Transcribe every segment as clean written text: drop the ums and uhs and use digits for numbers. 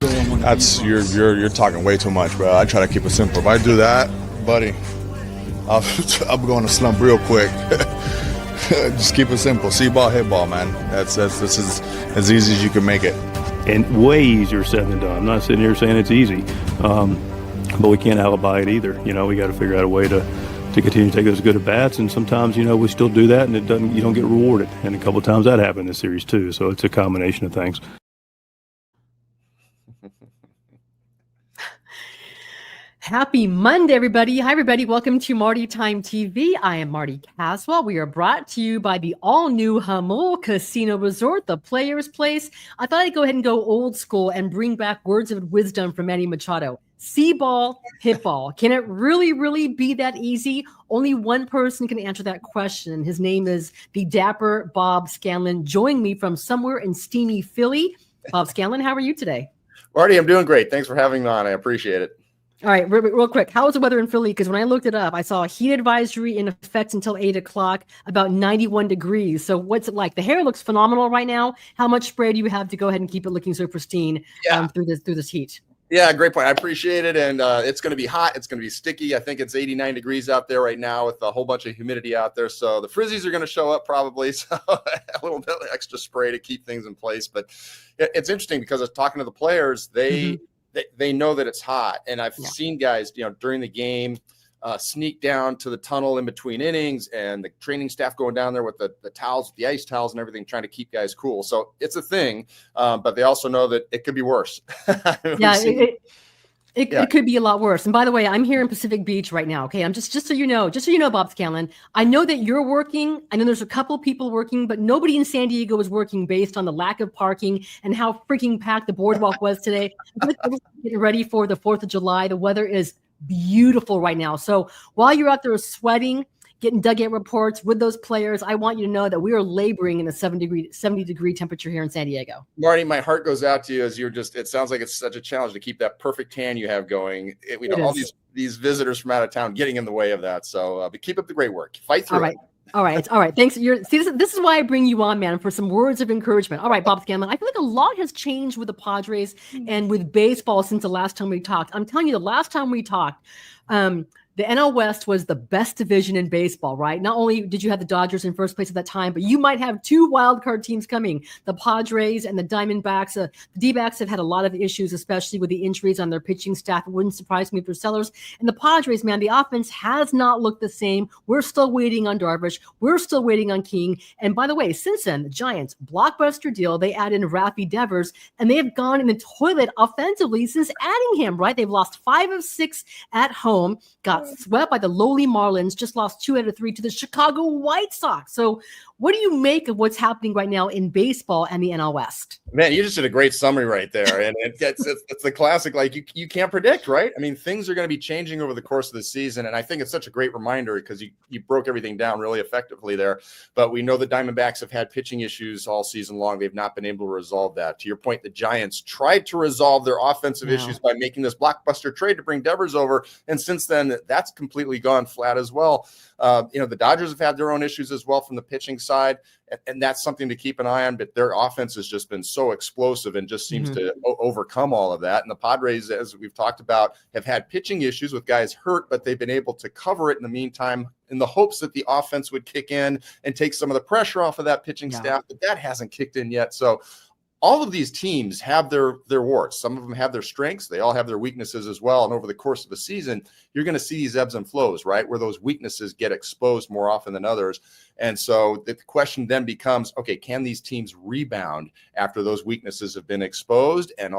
That's you're talking way too much, bro. I try to keep it simple. If I do that, buddy, I'm going to slump real quick. Just keep it simple. See ball, hit ball, man. This is as easy as you can make it. And way easier said than done. I'm not sitting here saying it's easy, but we can't alibi it either. We got to figure out a way to continue to take those good at bats, and sometimes we still do that, and you don't get rewarded. And a couple of times that happened in this series too. So it's a combination of things. Happy Monday, everybody. Hi, everybody. Welcome to Marty Time TV. I am Marty Caswell. We are brought to you by the all-new Hamul Casino Resort, the Players Place. I thought I'd go ahead and go old school and bring back words of wisdom from Manny Machado. See ball, hit ball. Can it really, really be that easy? Only one person can answer that question. His name is the dapper Bob Scanlan. Join me from somewhere in steamy Philly. Bob Scanlan, how are you today? Marty, I'm doing great. Thanks for having me on. I appreciate it. All right, real quick. How is the weather in Philly? Because when I looked it up, I saw a heat advisory in effect until 8 o'clock, about 91 degrees. So what's it like? The hair looks phenomenal right now. How much spray do you have to go ahead and keep it looking so pristine through this heat? Yeah, great point. I appreciate it. And it's going to be hot. It's going to be sticky. I think it's 89 degrees out there right now with a whole bunch of humidity out there. So the frizzies are going to show up probably. So a little bit of extra spray to keep things in place. But it's interesting because I was talking to the players. They know that it's hot. And I've seen guys, during the game sneak down to the tunnel in between innings, and the training staff going down there with the towels, the ice towels and everything, trying to keep guys cool. So it's a thing. But they also know that it could be worse. It could be a lot worse. And by the way, I'm here in Pacific Beach right now. Okay. I'm just so you know, Bob Scanlan, I know that you're working. I know there's a couple of people working, but nobody in San Diego is working based on the lack of parking and how freaking packed the boardwalk was today. Getting ready for the 4th of July. The weather is beautiful right now. So while you're out there sweating, getting dugout reports with those players, I want you to know that we are laboring in a 70 degree temperature here in San Diego. Marty, my heart goes out to you as it sounds like it's such a challenge to keep that perfect tan you have going. All these visitors from out of town getting in the way of that. So but keep up the great work. Fight through it. All right. Thanks. This is why I bring you on, man, for some words of encouragement. All right, Bob Scanlan, I feel like a lot has changed with the Padres and with baseball since the last time we talked. I'm telling you, the last time we talked, the NL West was the best division in baseball, right? Not only did you have the Dodgers in first place at that time, but you might have two wild card teams coming, the Padres and the Diamondbacks. The D-backs have had a lot of issues, especially with the injuries on their pitching staff. It wouldn't surprise me if they're sellers. And the Padres, man, the offense has not looked the same. We're still waiting on Darvish. We're still waiting on King. And by the way, since then, the Giants, blockbuster deal, they add in Rafi Devers, and they have gone in the toilet offensively since adding him, right? They've lost 5 of 6 at home, got swept by the lowly Marlins, just lost 2 out of 3 to the Chicago White Sox. So what do you make of what's happening right now in baseball and the NL West? Man, you just did a great summary right there. And it's the classic, like you can't predict, right? I mean, things are going to be changing over the course of the season. And I think it's such a great reminder because you broke everything down really effectively there. But we know the Diamondbacks have had pitching issues all season long. They've not been able to resolve that. To your point, the Giants tried to resolve their offensive issues by making this blockbuster trade to bring Devers over. And since then, that's completely gone flat as well. The Dodgers have had their own issues as well from the pitching side, and that's something to keep an eye on. But their offense has just been so explosive and just seems to overcome all of that. And the Padres, as we've talked about, have had pitching issues with guys hurt, but they've been able to cover it in the meantime in the hopes that the offense would kick in and take some of the pressure off of that pitching staff. But that hasn't kicked in yet. So all of these teams have their warts. Some of them have their strengths. They all have their weaknesses as well. And over the course of the season, you're going to see these ebbs and flows, right? Where those weaknesses get exposed more often than others. And so the question then becomes, okay, can these teams rebound after those weaknesses have been exposed and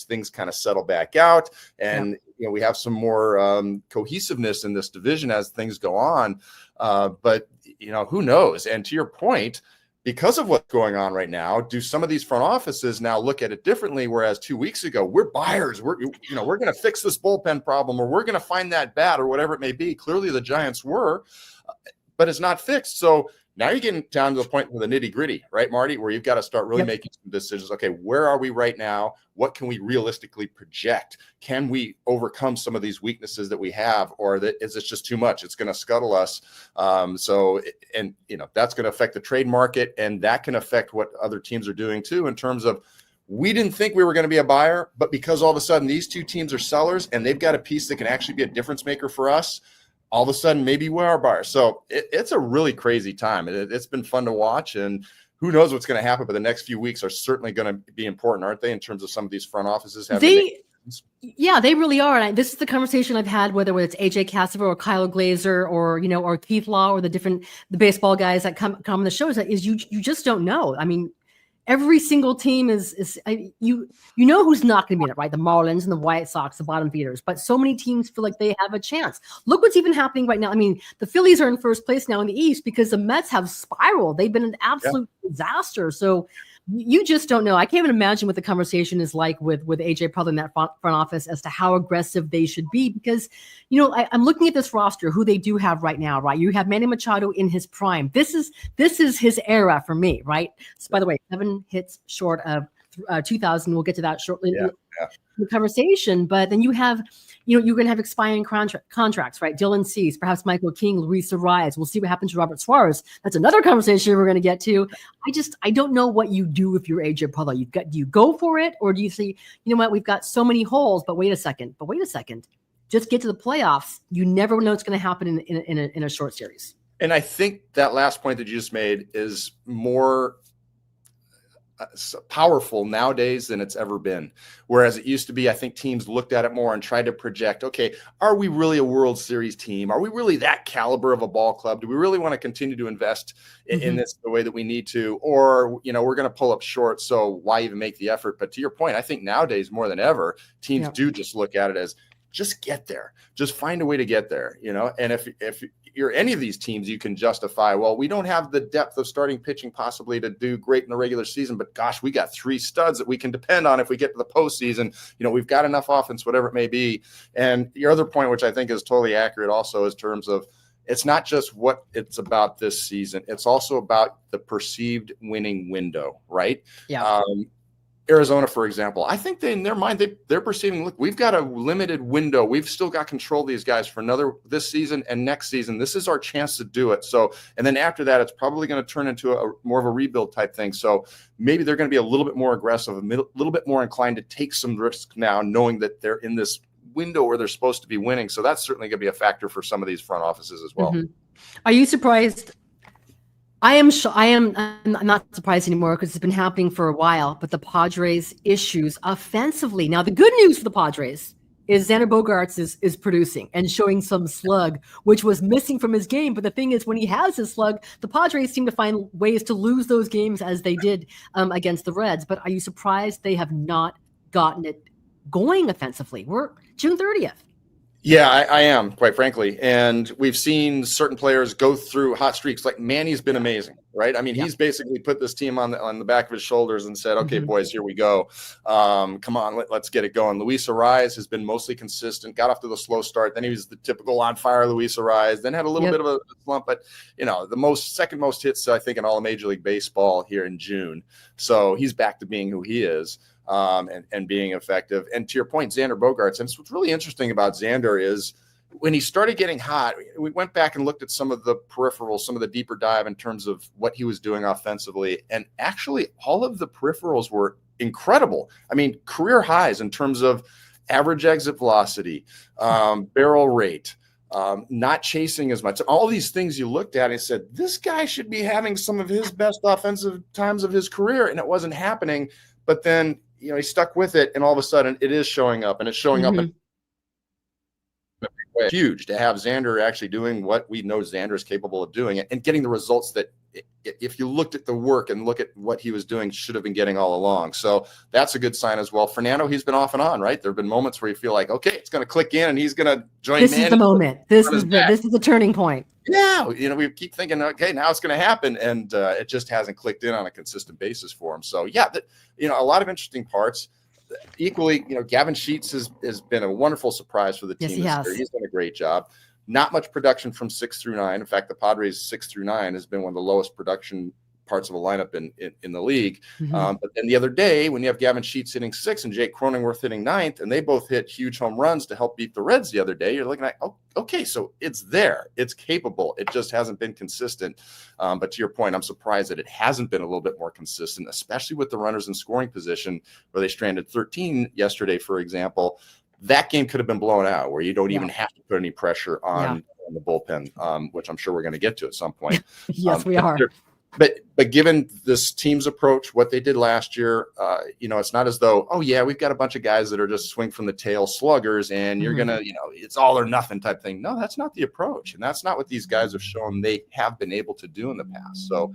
things kind of settle back out and we have some more cohesiveness in this division as things go on. But who knows? And to your point, because of what's going on right now, do some of these front offices now look at it differently? Whereas 2 weeks ago, we're buyers. We're going to fix this bullpen problem, or we're going to find that bat, or whatever it may be. Clearly, the Giants were, but it's not fixed. So now you're getting down to the point with the nitty gritty, right, Marty, where you've got to start really making some decisions. Okay, where are we right now? What can we realistically project? Can we overcome some of these weaknesses that we have, or is it just too much? It's going to scuttle us. That's going to affect the trade market, and that can affect what other teams are doing too in terms of we didn't think we were going to be a buyer, but because all of a sudden these two teams are sellers and they've got a piece that can actually be a difference maker for us, all of a sudden maybe we are buyers. So it's a really crazy time. It's been fun to watch, and who knows what's going to happen, but the next few weeks are certainly going to be important, aren't they, in terms of some of these front offices having Yeah, they really are. And this is the conversation I've had, whether it's AJ Caswell or Kyle Glazer or, or Keith Law or the baseball guys that come on the show, is you just don't know. I mean, every single team you know who's not going to be in it, right? The Marlins and the White Sox, the bottom feeders, but so many teams feel like they have a chance. Look what's even happening right now. I mean, the Phillies are in first place now in the East because the Mets have spiraled. They've been an absolute disaster. So you just don't know. I can't even imagine what the conversation is like with AJ probably in that front office as to how aggressive they should be, because, I'm looking at this roster, who they do have right now, right? You have Manny Machado in his prime. This is his era for me, right? So, by the way, 7 hits short of 2000. We'll get to that shortly in the conversation. But then you have, you're going to have expiring contracts, right? Dylan Cease, perhaps Michael King, Luis Ariz. We'll see what happens to Robert Suarez. That's another conversation we're going to get to. I don't know what you do if you're AJ Preller. Do you go for it, or do you say, you know what, we've got so many holes, but wait a second. Just get to the playoffs. You never know what's going to happen in a short series. And I think that last point that you just made is more powerful nowadays than it's ever been. Whereas it used to be, I think teams looked at it more and tried to project, okay, are we really a World Series team? Are we really that caliber of a ball club? Do we really want to continue to invest in this the way that we need to? Or, we're going to pull up short, so why even make the effort? But to your point, I think nowadays more than ever, teams do just look at it as, just get there, just find a way to get there, and if you're any of these teams, you can justify, well, we don't have the depth of starting pitching possibly to do great in the regular season, but gosh, we got 3 studs that we can depend on if we get to the postseason. We've got enough offense, whatever it may be. And your other point, which I think is totally accurate also, is terms of, it's not just what it's about this season, it's also about the perceived winning window, right? Yeah. Arizona, for example, I think in their mind, they're perceiving, look, we've got a limited window. We've still got control of these guys for this season and next season. This is our chance to do it. So, and then after that, it's probably going to turn into more of a rebuild type thing. So maybe they're going to be a little bit more aggressive, a little bit more inclined to take some risks now, knowing that they're in this window where they're supposed to be winning. So that's certainly going to be a factor for some of these front offices as well. Are you surprised? I'm not surprised anymore because it's been happening for a while, but the Padres' issues offensively. Now, the good news for the Padres is Xander Bogaerts is producing and showing some slug, which was missing from his game. But the thing is, when he has his slug, the Padres seem to find ways to lose those games as they did against the Reds. But are you surprised they have not gotten it going offensively? We're June 30th. Yeah, I am, quite frankly. And we've seen certain players go through hot streaks. Like Manny's been amazing, right? I mean, he's basically put this team on the back of his shoulders and said, okay, boys, here we go. Come on, let's get it going. Luis Ariz has been mostly consistent, got off to the slow start. Then he was the typical on-fire Luis Ariz, then had a little bit of a slump. But, the second most hits, I think, in all of Major League Baseball here in June. So he's back to being who he is. And being effective. And to your point, Xander Bogaerts, and what's really interesting about Xander is when he started getting hot, we went back and looked at some of the peripherals, some of the deeper dive in terms of what he was doing offensively. And actually, all of the peripherals were incredible. I mean, career highs in terms of average exit velocity, barrel rate, not chasing as much. All these things you looked at and said, this guy should be having some of his best offensive times of his career. And it wasn't happening. But then, he stuck with it, and all of a sudden it is showing up, and it's showing up in huge to have Xander actually doing what we know Xander is capable of doing and getting the results that if you looked at the work and look at what he was doing, should have been getting all along. So that's a good sign as well. Fernando, he's been off and on, right? There have been moments where you feel like, okay, it's going to click in and he's going to join. This is the moment. This is the turning point. Yeah. We keep thinking, okay, now it's going to happen. And it just hasn't clicked in on a consistent basis for him. So yeah, a lot of interesting parts. Equally, Gavin Sheets has been a wonderful surprise for the team. Yes, he has. He's done a great job. Not much production from 6 through 9. In fact, the Padres 6 through 9 has been one of the lowest production parts of a lineup in the league. Mm-hmm. But then the other day, when you have Gavin Sheets hitting 6th and Jake Cronenworth hitting 9th, and they both hit huge home runs to help beat the Reds the other day, you're looking at, oh, okay, so it's there. It's capable. It just hasn't been consistent. But to your point, I'm surprised that it hasn't been a little bit more consistent, especially with the runners in scoring position where they stranded 13 yesterday, for example. That game could have been blown out where you don't even have to put any pressure on the bullpen, which I'm sure we're going to get to at some point. Yes, we are. But given this team's approach, what they did last year, it's not as though, oh, yeah, we've got a bunch of guys that are just swing from the tail sluggers and you're going to, it's all or nothing type thing. No, that's not the approach. And that's not what these guys have shown they have been able to do in the past. So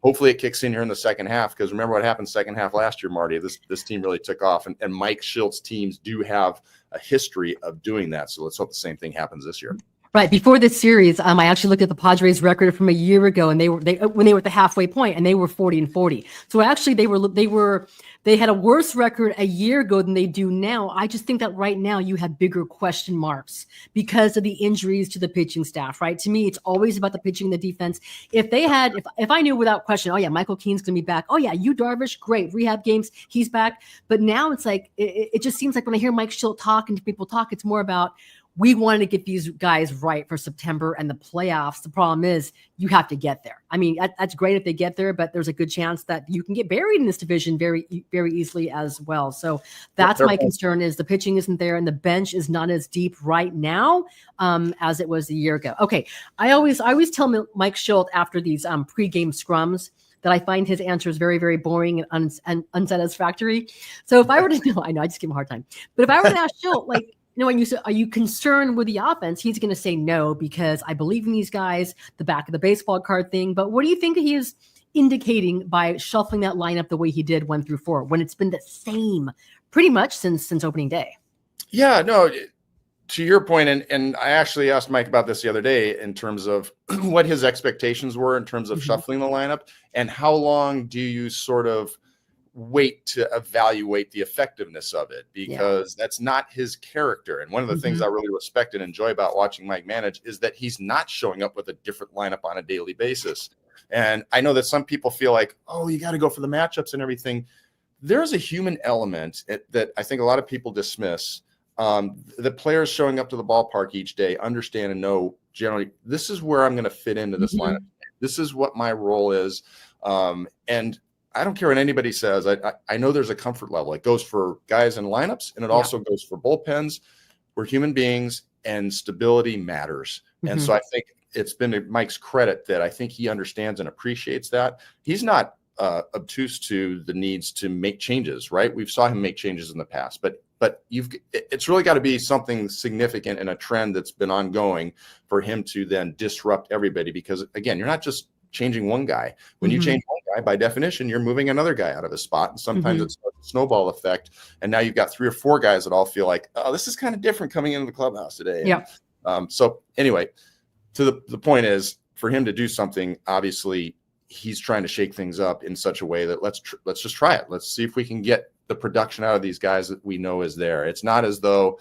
hopefully it kicks in here in the second half, because remember what happened second half last year, Marty. This team really took off, and Mike Schilt's teams do have a history of doing that. So let's hope the same thing happens this year. Right before this series, I actually looked at the Padres' record from a year ago, and when they were at the halfway point, and they were 40-40. So actually, they had a worse record a year ago than they do now. I just think that right now you have bigger question marks because of the injuries to the pitching staff. Right? To me, it's always about the pitching, and the defense. If I knew without question, oh yeah, Michael Keane's going to be back. Oh yeah, Yu Darvish, great rehab games, he's back. But now it's like it just seems like when I hear Mike Schilt talk and people talk, it's more about, we wanted to get these guys right for September and the playoffs. The problem is you have to get there. I mean, that's great if they get there, but there's a good chance that you can get buried in this division very, very easily as well. So that's my concern, is the pitching isn't there and the bench is not as deep right now as it was a year ago. Okay. I always tell Mike Schilt after these pregame scrums that I find his answers very, very boring and unsatisfactory. So if I were to know, I know I just give him a hard time, but if I were to ask Schilt, like, when you say, are you concerned with the offense? He's going to say no, because I believe in these guys, the back of the baseball card thing. But what do you think he is indicating by shuffling that lineup the way he did 1 through 4, when it's been the same pretty much since opening day? Yeah, no, to your point, and I actually asked Mike about this the other day in terms of what his expectations were in terms of shuffling the lineup, and how long do you sort of wait to evaluate the effectiveness of it, because that's not his character. And one of the things I really respect and enjoy about watching Mike manage is that he's not showing up with a different lineup on a daily basis. And I know that some people feel like, oh, you got to go for the matchups and everything. There's a human element that I think a lot of people dismiss. The players showing up to the ballpark each day understand and know generally, this is where I'm going to fit into this lineup. This is what my role is. And I don't care what anybody says. I know there's a comfort level. It goes for guys in lineups, and it also goes for bullpens. We're human beings, and stability matters. And so I think it's been to Mike's credit that I think he understands and appreciates that. He's not obtuse to the needs to make changes, right? We've saw him make changes in the past, but it's really got to be something significant and a trend that's been ongoing for him to then disrupt everybody. Because again, you're not just changing one guy. When you change one guy, by definition, you're moving another guy out of a spot. And sometimes it's a snowball effect. And now you've got 3 or 4 guys that all feel like, oh, this is kind of different coming into the clubhouse today. Yeah. So anyway, to the point is, for him to do something, obviously he's trying to shake things up in such a way that let's just try it. Let's see if we can get the production out of these guys that we know is there. It's not as though,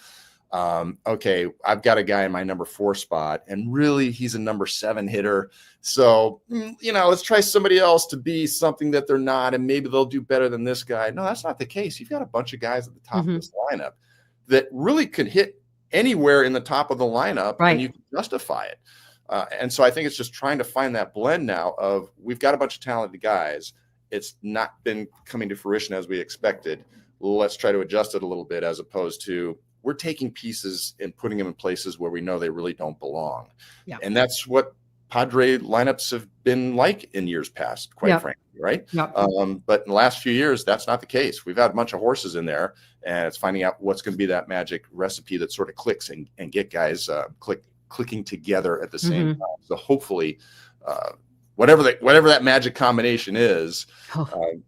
okay, I've got a guy in my number 4 spot, and really he's a number 7 hitter. So, let's try somebody else to be something that they're not, and maybe they'll do better than this guy. No, that's not the case. You've got a bunch of guys at the top of this lineup that really could hit anywhere in the top of the lineup, and you can justify it. And so I think it's just trying to find that blend now of, we've got a bunch of talented guys. It's not been coming to fruition as we expected. Let's try to adjust it a little bit, as opposed to, we're taking pieces and putting them in places where we know they really don't belong. Yeah. And that's what Padre lineups have been like in years past, quite frankly, right? Yeah. But in the last few years, that's not the case. We've had a bunch of horses in there, and it's finding out what's going to be that magic recipe that sort of clicks and get guys clicking together at the same time. So hopefully, whatever that magic combination is,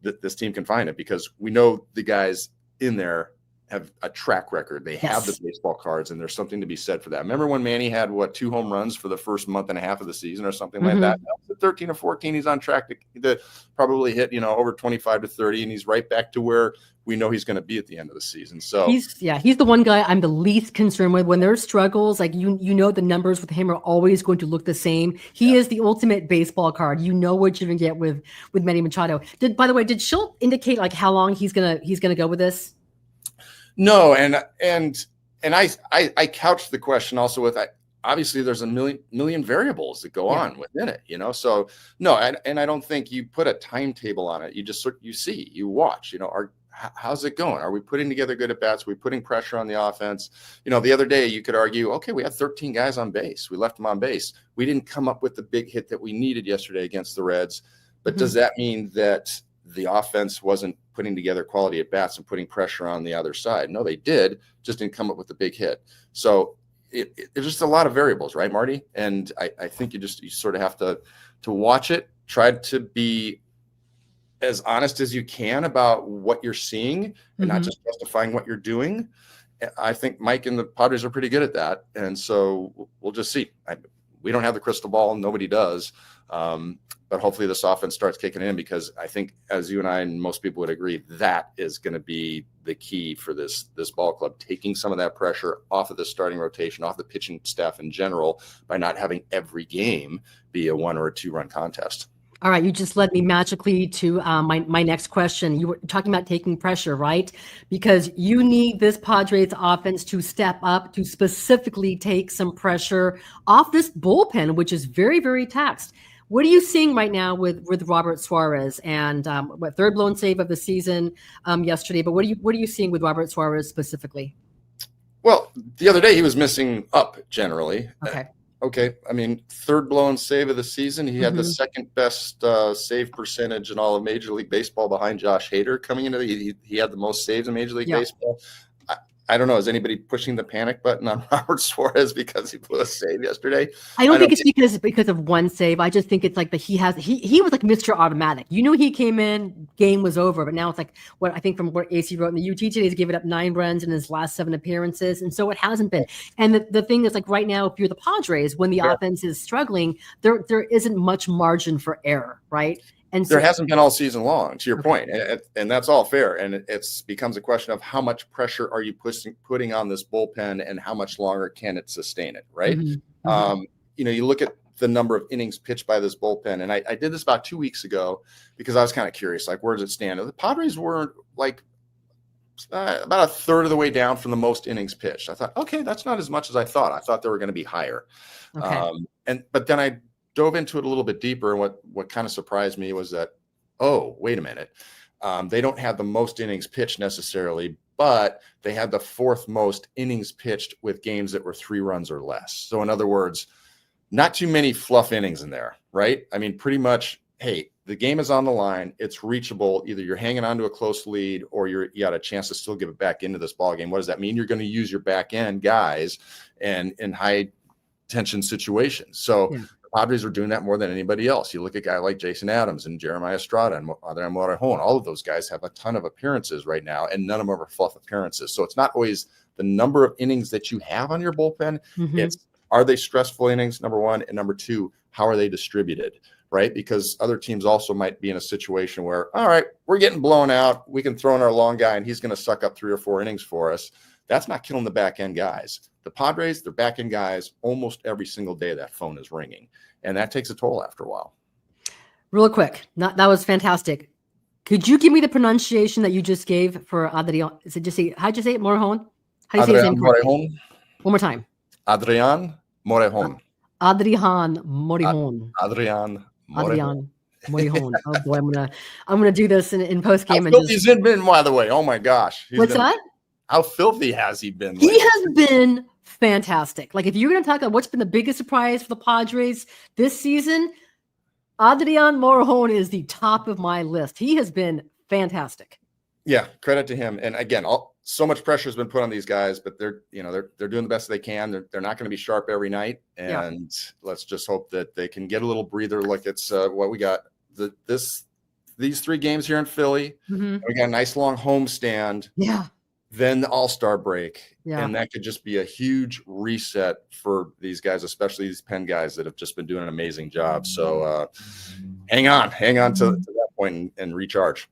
this team can find it, because we know the guys in there have a track record. They have the baseball cards, and there's something to be said for that. Remember when Manny had 2 home runs for the first month and a half of the season or something like that? Now, 13 or 14, he's on track to probably hit, over 25 to 30, and he's right back to where we know he's going to be at the end of the season. So he's the one guy I'm the least concerned with when there's struggles. Like the numbers with him are always going to look the same. He is the ultimate baseball card. You know what you're going to get with Manny Machado. By the way, did Schultz indicate like how long he's gonna go with this? No, and I couched the question also with obviously there's a million variables that go on within it, So no, and I don't think you put a timetable on it. You just you watch, how's it going? Are we putting together good at bats? Are we putting pressure on the offense? The other day you could argue, okay, we had 13 guys on base. We left them on base. We didn't come up with the big hit that we needed yesterday against the Reds. But does that mean that the offense wasn't putting together quality at bats and putting pressure on the other side? No, they did, just didn't come up with the big hit. So there's just a lot of variables, right, Marty? And I think you sort of have to watch it, try to be as honest as you can about what you're seeing and not just justifying what you're doing. I think Mike and the Padres are pretty good at that. And so we'll just see. We don't have the crystal ball. Nobody does. But hopefully this offense starts kicking in, because I think, as you and I and most people would agree, that is going to be the key for this ball club, taking some of that pressure off of the starting rotation, off the pitching staff in general, by not having every game be a 1 or a 2 run contest. All right, you just led me magically to my next question. You were talking about taking pressure, right? Because you need this Padres offense to step up, to specifically take some pressure off this bullpen, which is very, very taxed. What are you seeing right now with Robert Suarez and third blown save of the season yesterday? But what are you seeing with Robert Suarez specifically? Well, the other day he was missing up generally. Okay. I mean, third blown save of the season. He had the second best save percentage in all of Major League Baseball behind Josh Hader coming into he had the most saves in Major League Baseball. I don't know. Is anybody pushing the panic button on Robert Suarez because he blew a save yesterday? I don't think it's because of one save. I just think it's like that he was like Mr. Automatic. He came in, game was over. But now it's like what I think from what AC wrote in the UT today, he's given up 9 runs in his last 7 appearances. And so it hasn't been. And the thing is, like right now, if you're the Padres, when the offense is struggling, there isn't much margin for error, right? And there hasn't been all season long, to your point, and that's all fair. And it becomes a question of how much pressure are you putting on this bullpen, and how much longer can it sustain it, right? You look at the number of innings pitched by this bullpen, and I did this about 2 weeks ago because I was kind of curious, like, where does it stand? The Padres were like about a third of the way down from the most innings pitched. I thought, okay, that's not as much as I thought. I thought they were going to be higher. But then I dove into it a little bit deeper, and what kind of surprised me was that, oh, wait a minute. They don't have the most innings pitched necessarily, but they had the 4th most innings pitched with games that were 3 runs or less. So in other words, not too many fluff innings in there, right? I mean, pretty much, hey, the game is on the line. It's reachable. Either you're hanging on to a close lead, or you got a chance to still give it back into this ball game. What does that mean? You're going to use your back end guys and in high tension situations. So Padres are doing that more than anybody else. You look at a guy like Jason Adams and Jeremiah Estrada and Adrian Morejon. All of those guys have a ton of appearances right now, and none of them are fluff appearances. So it's not always the number of innings that you have on your bullpen. It's, are they stressful innings, number one, and number 2, how are they distributed, right? Because other teams also might be in a situation where, all right, we're getting blown out. We can throw in our long guy, and he's going to suck up 3 or 4 innings for us. That's not killing the back end guys. The Padres, they're back end guys almost every single day. That phone is ringing, and that takes a toll after a while. Real quick, that was fantastic. Could you give me the pronunciation that you just gave for Adrian? Is it how'd you say it? Morejon? How do you say his name? Morejon. One more time. Adrian Morejon. Adrian Morejon. Adrian Morejon. Oh boy, I'm gonna do this in post game. How filthy's been, by the way. Oh my gosh. What's that? How filthy has he been? He has been fantastic. Like, if you're going to talk about what's been the biggest surprise for the Padres this season, Adrian Morejon is the top of my list. He has been fantastic. Yeah, credit to him. And again, so much pressure has been put on these guys, but they're doing the best they can. They're not going to be sharp every night, and let's just hope that they can get a little breather. Like it's what we got these 3 games here in Philly. We got a nice long homestand. Yeah. then the All-Star break, Yeah. and that could just be a huge reset for these guys, especially these Penn guys that have just been doing an amazing job. So hang on to that point and recharge.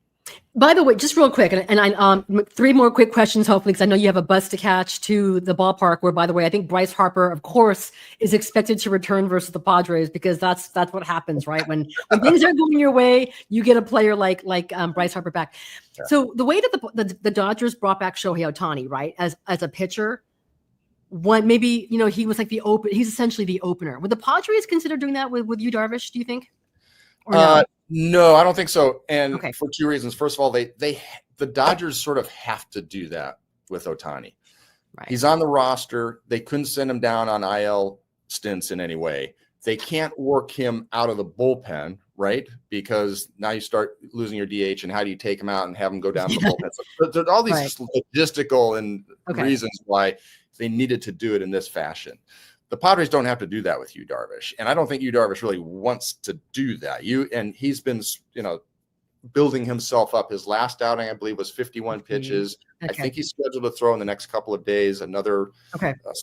By the way, just real quick, and I 3 more quick questions, hopefully, because I know you have a bus to catch to the ballpark. Where, by the way, I think Bryce Harper, of course, is expected to return versus the Padres, because that's what happens, right? When things are going your way, you get a player like Bryce Harper back. Yeah. So the way that the Dodgers brought back Shohei Ohtani, right, as a pitcher, maybe he was like he's essentially the opener. Would the Padres consider doing that with Yu Darvish? Do you think? Or no? No, I don't think so. And for 2 reasons. First of all, the Dodgers sort of have to do that with Ohtani. Right. He's on the roster. They couldn't send him down on IL stints in any way. They can't work him out of the bullpen, right? Because now you start losing your DH, and how do you take him out and have him go down to the bullpen? So there's all these logistical and reasons why they needed to do it in this fashion. The Padres don't have to do that with Yu Darvish, and I don't think Yu Darvish really wants to do that. He's been, building himself up. His last outing, I believe, was 51 pitches. I think he's scheduled to throw in the next couple of days another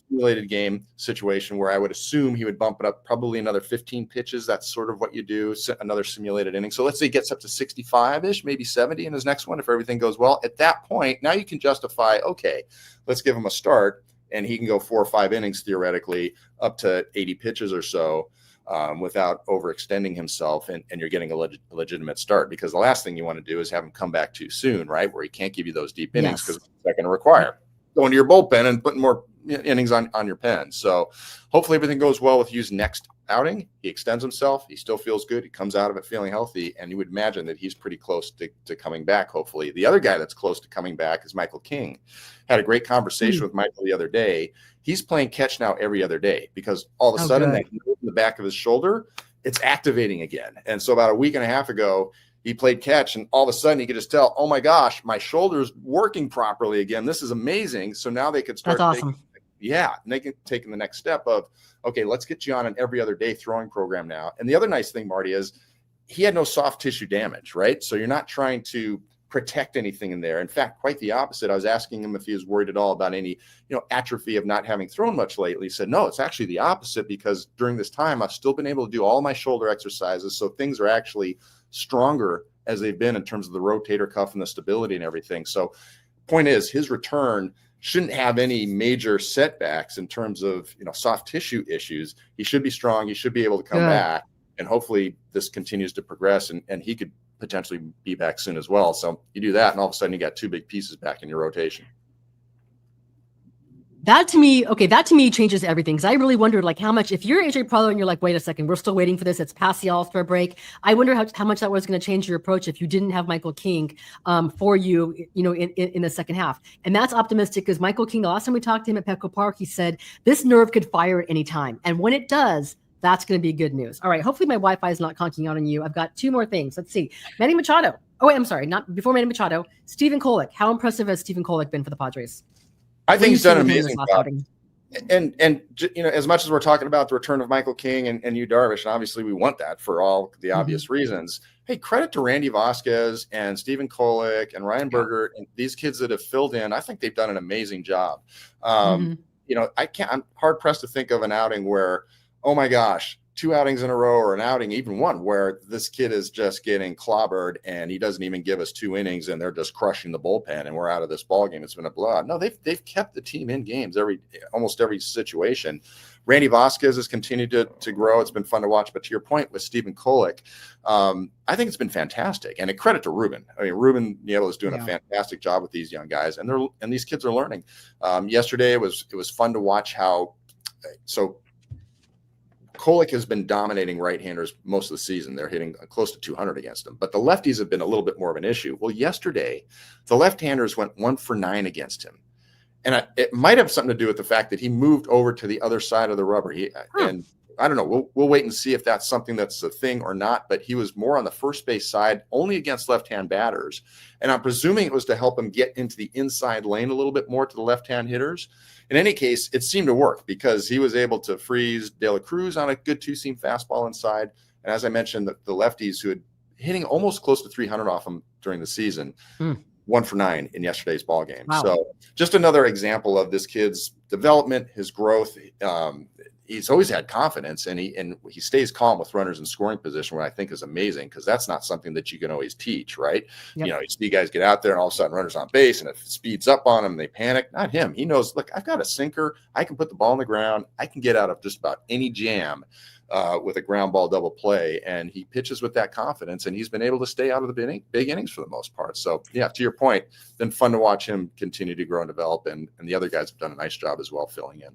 simulated game situation where I would assume he would bump it up probably another 15 pitches. That's sort of what you do, another simulated inning. So let's say he gets up to 65-ish, maybe 70 in his next one if everything goes well. At that point, now you can justify, okay, let's give him a start, and he can go 4 or 5 innings theoretically up to 80 pitches or so. Without overextending himself, and you're getting a legitimate start, because the last thing you want to do is have him come back too soon, right? Where he can't give you those deep innings, because it's going to require going to your bullpen and putting more innings on your pen. So hopefully everything goes well with Yu's next outing. He extends himself. He still feels good. He comes out of it feeling healthy, and you would imagine that he's pretty close to coming back, hopefully. The other guy that's close to coming back is Michael King. Had a great conversation with Michael the other day. He's playing catch now every other day, because all of a sudden that nerve in the back of his shoulder, it's activating again. And so about a week and a half ago, he played catch, and all of a sudden he could just tell, oh my gosh, my shoulder's working properly again. This is amazing. So now they could start. That's awesome. And they can take the next step of, okay, let's get you on an every other day throwing program now. And the other nice thing, Marty, is he had no soft tissue damage, right? So you're not trying to protect anything in there. In fact, quite the opposite. I was asking him if he was worried at all about any, atrophy of not having thrown much lately. He said, no, it's actually the opposite, because during this time, I've still been able to do all my shoulder exercises. So things are actually stronger as they've been in terms of the rotator cuff and the stability and everything. So point is, his return shouldn't have any major setbacks in terms of, soft tissue issues. He should be strong. He should be able to come back, and hopefully this continues to progress, and he could potentially be back soon as well. So you do that, and all of a sudden you got 2 big pieces back in your rotation. That to me changes everything, because I really wondered, like, how much, if you're AJ Preller and you're like, wait a second, we're still waiting for this, it's past the All-Star break. I wonder how much that was going to change your approach if you didn't have Michael King for you, in the second half. And that's optimistic, because Michael King, the last time we talked to him at Petco Park, he said this nerve could fire at any time, and when it does, that's going to be good news. All right. Hopefully my Wi-Fi is not conking out on you. I've got 2 more things. Let's see. Manny Machado. Oh, wait, I'm sorry. Not before Manny Machado. Stephen Kolek. How impressive has Stephen Kolek been for the Padres? I think he's done an amazing job. And as much as we're talking about the return of Michael King and Yu Darvish, and obviously we want that for all the obvious reasons. Hey, credit to Randy Vasquez and Stephen Kolek and Ryan Berger and these kids that have filled in. I think they've done an amazing job. I'm hard pressed to think of an outing where, oh my gosh, 2 outings in a row, or an outing, even one, where this kid is just getting clobbered and he doesn't even give us 2 innings and they're just crushing the bullpen and we're out of this ball game. It's been a blowout. No, they've kept the team in games almost every situation. Randy Vasquez has continued to grow. It's been fun to watch. But to your point with Stephen Kolek, I think it's been fantastic. And a credit to Ruben. I mean, Ruben Nieto is doing a fantastic job with these young guys, and these kids are learning. Yesterday it was fun to watch how Kolek has been dominating right-handers most of the season. They're hitting close to 200 against them. But the lefties have been a little bit more of an issue. Well, yesterday, the left-handers went 1 for 9 against him. And it might have something to do with the fact that he moved over to the other side of the rubber. And I don't know. We'll wait and see if that's something that's a thing or not. But he was more on the first base side, only against left-hand batters. And I'm presuming it was to help him get into the inside lane a little bit more to the left-hand hitters. In any case, it seemed to work, because he was able to freeze De La Cruz on a good 2-seam fastball inside. And as I mentioned, the lefties who had hitting almost close to 300 off him during the season, 1 for 9 in yesterday's ball game. Wow. So just another example of this kid's development, his growth. He's always had confidence, and he stays calm with runners in scoring position, what I think is amazing, because that's not something that you can always teach, right? Yep. You see guys get out there and all of a sudden runners on base and it speeds up on them and they panic. Not him. He knows, look, I've got a sinker. I can put the ball on the ground. I can get out of just about any jam with a ground ball double play, and he pitches with that confidence, and he's been able to stay out of the big innings for the most part. So yeah, to your point, been fun to watch him continue to grow and develop, and the other guys have done a nice job as well filling in.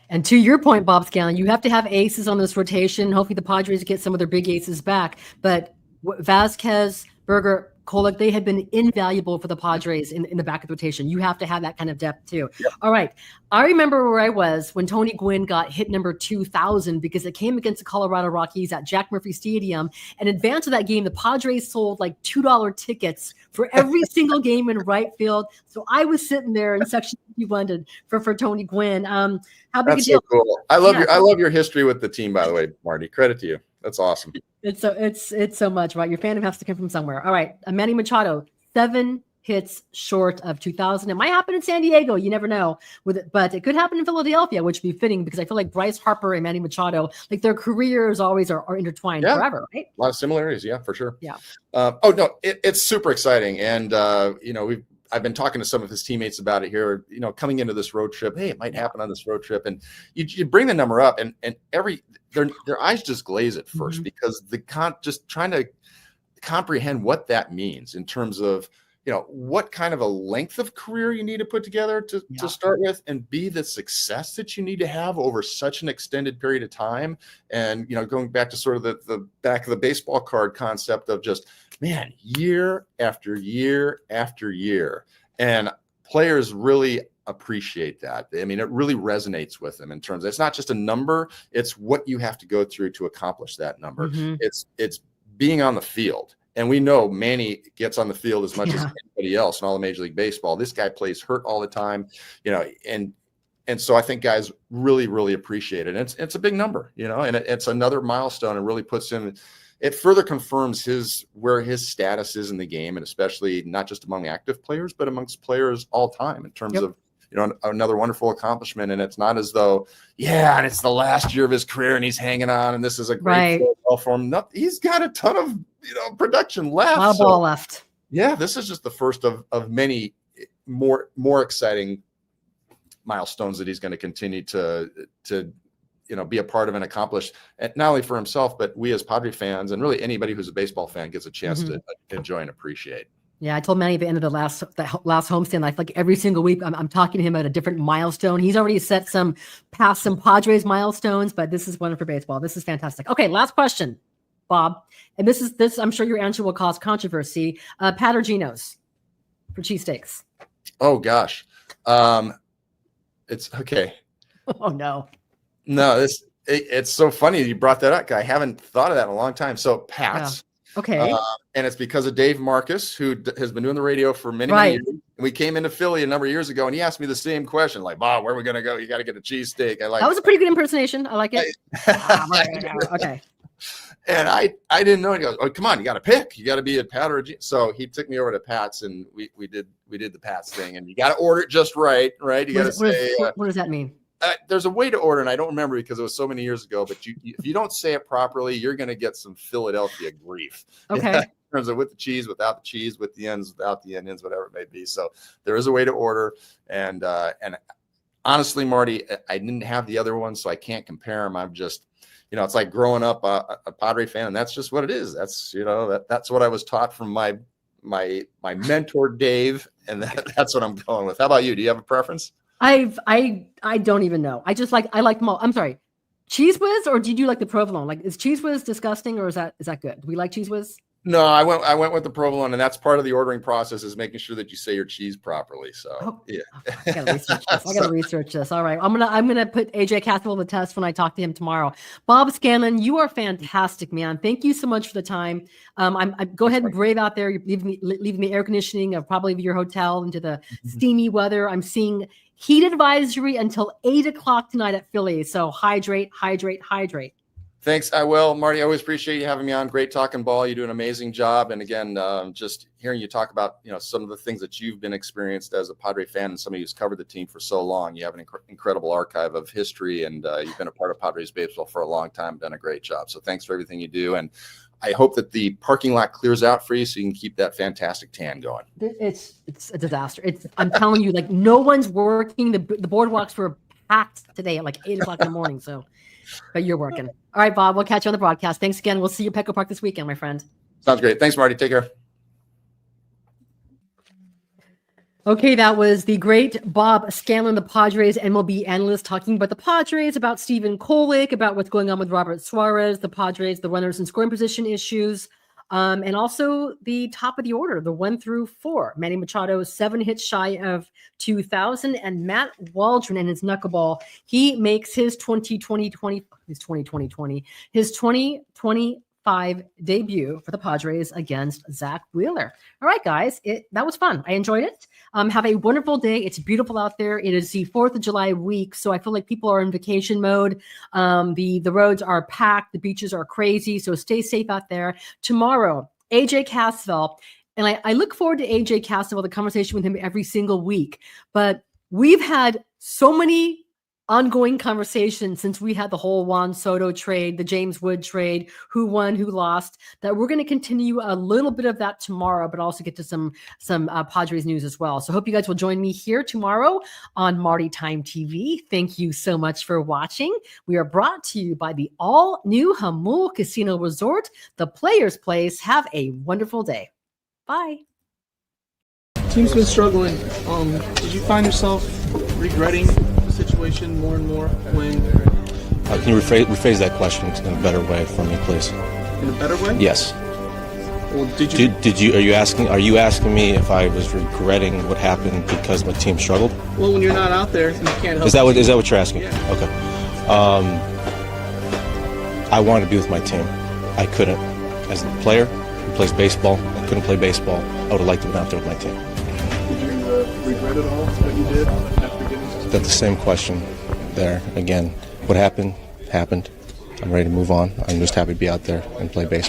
And to your point, Bob Scanlan, you have to have aces on this rotation. Hopefully the Padres get some of their big aces back. But Vasquez, Berger, Kolek, they have been invaluable for the Padres in the back of the rotation. You have to have that kind of depth too. Yep. All right. I remember where I was when Tony Gwynn got hit number 2,000 because it came against the Colorado Rockies at Jack Murphy Stadium. In advance of that game, the Padres sold like $2 tickets for every single game in right field. So I was sitting there in section 51 for Tony Gwynn. How big That's a deal? So cool. I love your history with the team, by the way, Marty. Credit to you. That's awesome. It's so much, right? Your fandom has to come from somewhere. All right. Manny Machado, 7 hits short of 2,000. It might happen in San Diego. You never know with it, but it could happen in Philadelphia, which would be fitting because I feel like Bryce Harper and Manny Machado, like their careers always are intertwined forever, right? A lot of similarities. Yeah, for sure. Yeah. It's super exciting. And, I've been talking to some of his teammates about it here, coming into this road trip. Hey, it might happen on this road trip. And you bring the number up and their eyes just glaze at first because just trying to comprehend what that means in terms of, what kind of a length of career you need to put together to start with, and be the success that you need to have over such an extended period of time. And, going back to sort of the back of the baseball card concept of just, man, year after year after year. And players really appreciate that. I mean, it really resonates with them in terms of, it's not just a number, it's what you have to go through to accomplish that number. It's being on the field. And we know Manny gets on the field as much as anybody else in all of Major League Baseball. This guy plays hurt all the time, and so I think guys really, really appreciate it. And it's a big number, and it's another milestone, and really puts him, it further confirms where his status is in the game, and especially not just among active players, but amongst players all time in terms of, another wonderful accomplishment. And it's not as though, and it's the last year of his career and he's hanging on and this is a great ball for him. No, he's got a ton of, production left. A lot of ball left. Yeah, this is just the first of many more exciting milestones that he's going to continue to be a part of and accomplish, and not only for himself, but we as Padre fans and really anybody who's a baseball fan gets a chance to enjoy and appreciate. Yeah, I told Manny at the end of the last homestand, I feel like every single week I'm talking to him about a different milestone. He's already set some Padres milestones, but this is one for baseball. This is fantastic. Okay, last question, Bob. And this I'm sure your answer will cause controversy. Pat or Geno's for cheesesteaks? Oh gosh. It's okay. Oh no. No, it's so funny you brought that up. I haven't thought of that in a long time. So Pat's. Yeah. Okay. And it's because of Dave Marcus, who has been doing the radio for many years. And we came into Philly a number of years ago, and he asked me the same question, like, Bob, where are we going to go? You got to get a cheesesteak. That was a pretty good impersonation. I like it. Okay. And I didn't know. He goes, oh, come on, you got to pick. You got to be at Pat or So he took me over to Pat's, and we did the Pat's thing. And you got to order it just right? You got to say. What does that mean? There's a way to order, and I don't remember because it was so many years ago, but if you don't say it properly, you're going to get some Philadelphia grief. Okay. In terms of with the cheese, without the cheese, with the ends, without the onions, whatever it may be. So there is a way to order. And honestly, Marty, I didn't have the other one, so I can't compare them. I'm just, it's like growing up a Padre fan, and that's just what it is. That's, that's what I was taught from my mentor, Dave. And that's what I'm going with. How about you? Do you have a preference? I don't even know. I like them all. I'm sorry. Cheese Whiz, or do you do like the provolone? Like, is Cheese Whiz disgusting, or is that good? Do we like Cheese Whiz? No, I went with the provolone, and that's part of the ordering process is making sure that you say your cheese properly. So yeah. I gotta research this. All right. I'm gonna put AJ Caswell on the test when I talk to him tomorrow. Bob Scanlan, you are fantastic, man. Thank you so much for the time. I go ahead and brave out there. You're leaving the air conditioning of probably your hotel into the steamy weather. I'm seeing heat advisory until 8 o'clock tonight at Philly. So hydrate. Thanks. I will. Marty, I always appreciate you having me on. Great talking ball. You do an amazing job. And again, just hearing you talk about, some of the things that you've been experienced as a Padre fan and somebody who's covered the team for so long. You have an incredible archive of history, and you've been a part of Padres baseball for a long time, done a great job. So thanks for everything you do. And I hope that the parking lot clears out for you so you can keep that fantastic tan going. It's a disaster. I'm telling you, like, no one's working. The boardwalks were packed today at like 8 o'clock in the morning. So, but you're working. All right, Bob, we'll catch you on the broadcast. Thanks again. We'll see you at Petco Park this weekend, my friend. Sounds great. Thanks, Marty. Take care. Okay, that was the great Bob Scanlan, the Padres MLB analyst, talking about the Padres, about Stephen Kolek, about what's going on with Robert Suarez, the Padres, the runners in scoring position issues, and also the top of the order, the 1 through 4. Manny Machado, 7 hits shy of 2,000, and Matt Waldron and his knuckleball, he makes his 2025 debut for the Padres against Zach Wheeler. All right, guys, that was fun. I enjoyed it. Have a wonderful day. It's beautiful out there. It is the 4th of July week, so I feel like people are in vacation mode. The roads are packed. The beaches are crazy, so stay safe out there. Tomorrow, AJ Caswell, and I look forward to AJ Caswell, the conversation with him every single week, but we've had so many ongoing conversation since we had the whole Juan Soto trade, the James Wood trade, who won, who lost, that we're going to continue a little bit of that tomorrow, but also get to some Padres news as well. So I hope you guys will join me here tomorrow on Marty Time TV. Thank you so much for watching. We are brought to you by the all-new Hamul Casino Resort, the Players Place. Have a wonderful day. Bye. Team's been struggling. Did you find yourself regretting situation more and more when can you rephrase that question in a better way for me, please? in a better way? Yes. Well, did you Are you asking me if I was regretting what happened because my team struggled? well, when you're not out there and you can't help Is that what you're asking? Yeah. Okay. I wanted to be with my team. I couldn't. As a player who plays baseball, I couldn't play baseball. I would have liked to be out there with my team. Did you regret it all what you did after getting That's the same question there. Again, what happened, happened. I'm ready to move on. I'm just happy to be out there and play baseball.